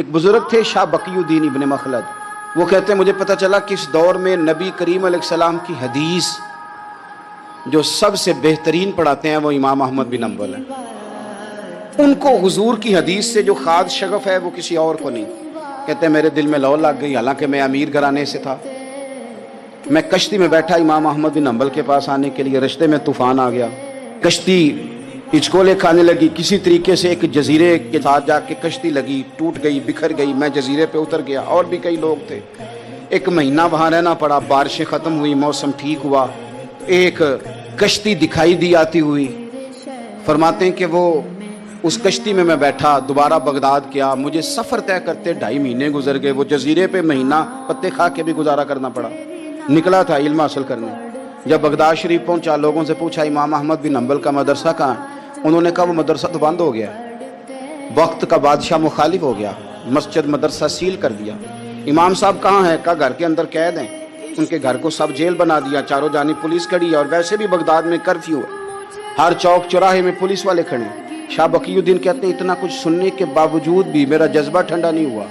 ایک بزرگ تھے شاہ بقی الدین ابن مخلد، وہ کہتے ہیں مجھے پتہ چلا کہ اس دور میں نبی کریم علیہ السلام کی حدیث جو سب سے بہترین پڑھاتے ہیں وہ امام احمد بن حنبل ہیں۔ ان کو حضور کی حدیث سے جو خاص شغف ہے وہ کسی اور کو نہیں۔ کہتے ہیں میرے دل میں لو لگ گئی، حالانکہ میں امیر گھرانے سے تھا۔ میں کشتی میں بیٹھا امام احمد بن حنبل کے پاس آنے کے لیے، رشتے میں طوفان آ گیا، کشتی ہچکولے کھانے لگی، کسی طریقے سے ایک جزیرے کے ساتھ جا کے کشتی لگی، ٹوٹ گئی، بکھر گئی، میں جزیرے پہ اتر گیا، اور بھی کئی لوگ تھے۔ ایک مہینہ وہاں رہنا پڑا، بارشیں ختم ہوئی، موسم ٹھیک ہوا، ایک کشتی دکھائی دی آتی ہوئی۔ فرماتے ہیں کہ وہ اس کشتی میں بیٹھا، دوبارہ بغداد کیا، مجھے سفر طے کرتے 2.5 مہینے گزر گئے، وہ جزیرے پہ مہینہ پتے کھا کے بھی گزارا کرنا پڑا۔ نکلا تھا علم حاصل کرنے، جب بغداد شریف پہنچا لوگوں سے پوچھا امام احمد بن حنبل کا مدرسہ کہاں ہے؟ انہوں نے کہا وہ مدرسہ تو بند ہو گیا، وقت کا بادشاہ مخالف ہو گیا، مسجد مدرسہ سیل کر دیا۔ امام صاحب کہاں ہیں؟ کہا گھر کے اندر قید ہیں۔ ان کے گھر کو سب جیل بنا دیا، چاروں جانب پولیس کھڑی ہے، اور ویسے بھی بغداد میں کرفیو ہے، ہر چوک چوراہے میں پولیس والے کھڑے ہیں۔ شاہ بقی الدین کہتے ہیں اتنا کچھ سننے کے باوجود بھی میرا جذبہ ٹھنڈا نہیں ہوا۔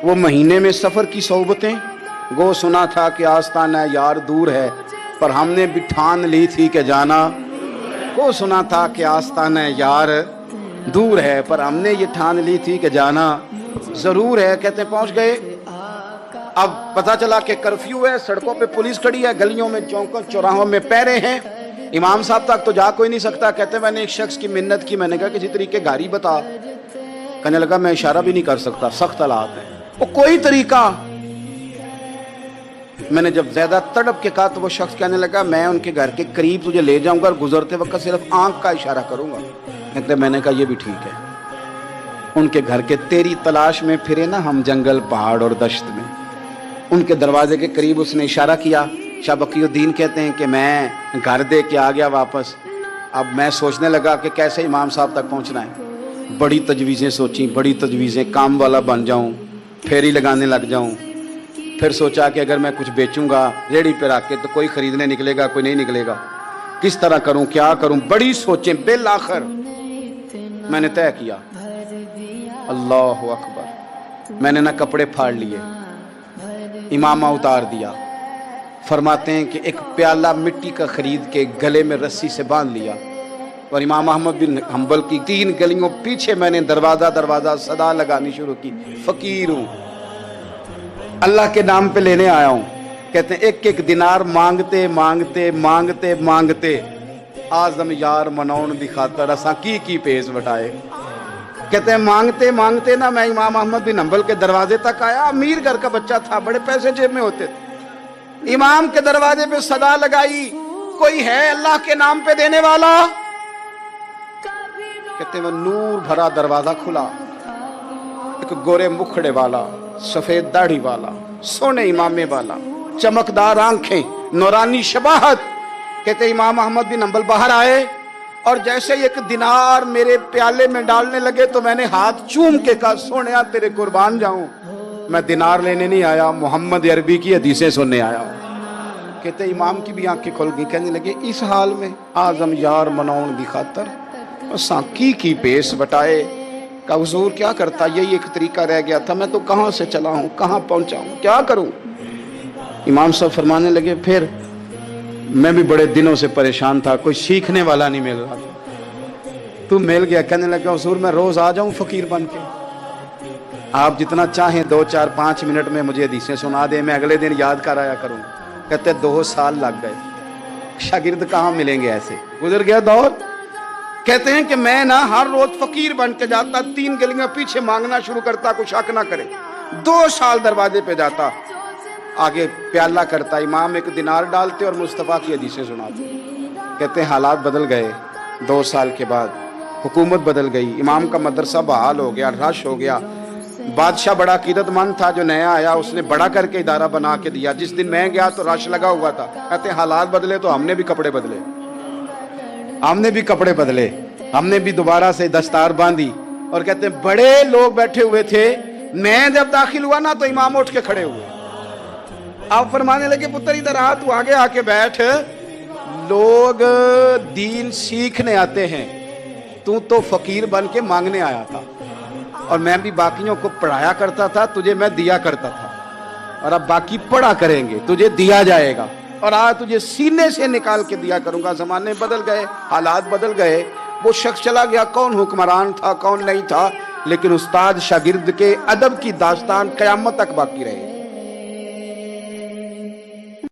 وہ مہینے میں سفر کی صحبتیں، گو سنا تھا کہ آستانہ یار دور ہے، پر ہم نے بھی ٹھان لی تھی کہ جانا۔ گو سنا تھا کہ آستانہ یار دور ہے، پر ہم نے یہ ٹھان لی تھی کہ جانا ضرور ہے۔ کہتے ہیں پہنچ گئے، اب پتہ چلا کہ کرفیو ہے، سڑکوں پہ پولیس کھڑی ہے، گلیوں میں چوکوں چوراہوں میں پہرے ہیں، امام صاحب تک تو جا کوئی نہیں سکتا۔ کہتے ہیں میں نے ایک شخص کی منت کی، میں نے کہا کسی طریقے گاڑی بتا۔ کہنے لگا میں اشارہ بھی نہیں کر سکتا، سخت حالات ہیں۔ وہ کوئی طریقہ، میں نے جب زیادہ تڑپ کے کہا تو وہ شخص کہنے لگا میں ان کے گھر کے قریب تجھے لے جاؤں گا اور گزرتے وقت صرف آنکھ کا اشارہ کروں گا۔ کہتے ہیں میں نے کہا یہ بھی ٹھیک ہے۔ ان کے گھر کے تیری تلاش میں پھرے نا ہم جنگل پہاڑ اور دشت میں، ان کے دروازے کے قریب اس نے اشارہ کیا۔ شاہ بقی الدین کہتے ہیں کہ میں گھر دے کے آ گیا واپس۔ اب میں سوچنے لگا کہ کیسے امام صاحب تک پہنچنا ہے، بڑی تجویزیں سوچیں، بڑی تجویزیں، کام والا بن جاؤں، پھیری لگانے لگ جاؤں۔ پھر سوچا کہ اگر میں کچھ بیچوں گا ریڑھی پہ رکھ کے تو کوئی خریدنے نکلے گا، کوئی نہیں نکلے گا، کس طرح کروں، کیا کروں، بڑی سوچیں۔ بالآخر میں نے طے کیا، اللہ اکبر، میں نے نہ کپڑے پھاڑ لیے، امامہ اتار دیا۔ فرماتے ہیں کہ ایک پیالہ مٹی کا خرید کے گلے میں رسی سے باندھ لیا، اور امام احمد بن حنبل کی 3 گلیوں پیچھے میں نے دروازہ دروازہ صدا لگانی شروع کی، فقیر ہوں، اللہ کے نام پہ لینے آیا ہوں۔ کہتے ہیں ایک ایک دینار مانگتے مانگتے مانگتے مانگتے آزم یار منون دی خاطر اساں کی پیش وٹائے۔ کہتے ہیں مانگتے مانگتے نا میں امام احمد بن حنبل کے دروازے تک آیا، امیر گھر کا بچہ تھا، بڑے پیسے جیب میں ہوتے تھے۔ امام کے دروازے پہ صدا لگائی، کوئی ہے اللہ کے نام پہ دینے والا؟ کہتے ہیں وہ نور بھرا دروازہ کھلا، ایک گورے مکھڑے والا، سفید داڑھی والا، سونے امامے والا، چمکدار آنکھیں، نورانی شباہت۔ کہتے ہیں امام احمد بن حنبل باہر آئے، اور جیسے ایک دینار میرے پیالے میں ڈالنے لگے تو میں نے ہاتھ چوم کے کہا سونیا تیرے قربان جاؤں، میں دینار لینے نہیں آیا، محمد عربی کی حدیثیں سننے آیا ہوں۔ کہتے ہیں امام کی بھی آنکھیں کھل گئی، کہنے لگے اس حال میں آزم یار منون دی خاطر اساں کی پیس بٹائے۔ کہ حضور کیا کرتا، یہی ایک طریقہ رہ گیا تھا، میں تو کہاں سے چلا ہوں، کہاں پہنچا ہوں، کیا کروں؟ امام صاحب فرمانے لگے پھر میں بھی بڑے دنوں سے پریشان تھا، کوئی سیکھنے والا نہیں مل رہا تھا، تو مل گیا۔ کہنے لگا حضور میں روز آ جاؤں فقیر بن کے، آپ جتنا چاہیں 2 4 5 منٹ میں مجھے حدیثیں سنا دیں، میں اگلے دن یاد کر آیا کروں۔ کہتے 2 سال لگ گئے، شاگرد کہاں ملیں گے، ایسے گزر گیا دور۔ کہتے ہیں کہ میں نا ہر روز فقیر بن کے جاتا، 3 گلیاں پیچھے مانگنا شروع کرتا، کوئی شک نہ کرے، 2 سال دروازے پہ جاتا، آگے پیالہ کرتا، امام ایک دینار ڈالتے اور مصطفیٰ کی حدیثیں سناتے۔ کہتے ہیں حالات بدل گئے، 2 سال کے بعد حکومت بدل گئی، امام کا مدرسہ بحال ہو گیا، رش ہو گیا۔ بادشاہ بڑا عقیدت مند تھا، جو نیا آیا اس نے بڑا کر کے ادارہ بنا کے دیا، جس دن میں گیا تو رش لگا ہوا تھا۔ کہتے ہیں حالات بدلے تو ہم نے بھی کپڑے بدلے، ہم نے بھی دوبارہ سے دستار باندھی، اور کہتے ہیں بڑے لوگ بیٹھے ہوئے تھے، میں جب داخل ہوا نا تو امام اٹھ کے کھڑے ہوئے، آپ فرمانے لگے پتر ادھر آ، تو آگے آ کے بیٹھ، لوگ دین سیکھنے آتے ہیں، تو فقیر بن کے مانگنے آیا تھا۔ اور میں بھی باقیوں کو پڑھایا کرتا تھا, تجھے میں دیا کرتا تھا, اور اب باقی پڑھا کریں گے, تجھے دیا جائے گا, اور آج تجھے سینے سے نکال کے دیا کروں گا. زمانے بدل گئے, حالات بدل گئے, وہ شخص چلا گیا, کون حکمران تھا کون نہیں تھا, لیکن استاد شاگرد کے ادب کی داستان قیامت تک باقی رہے.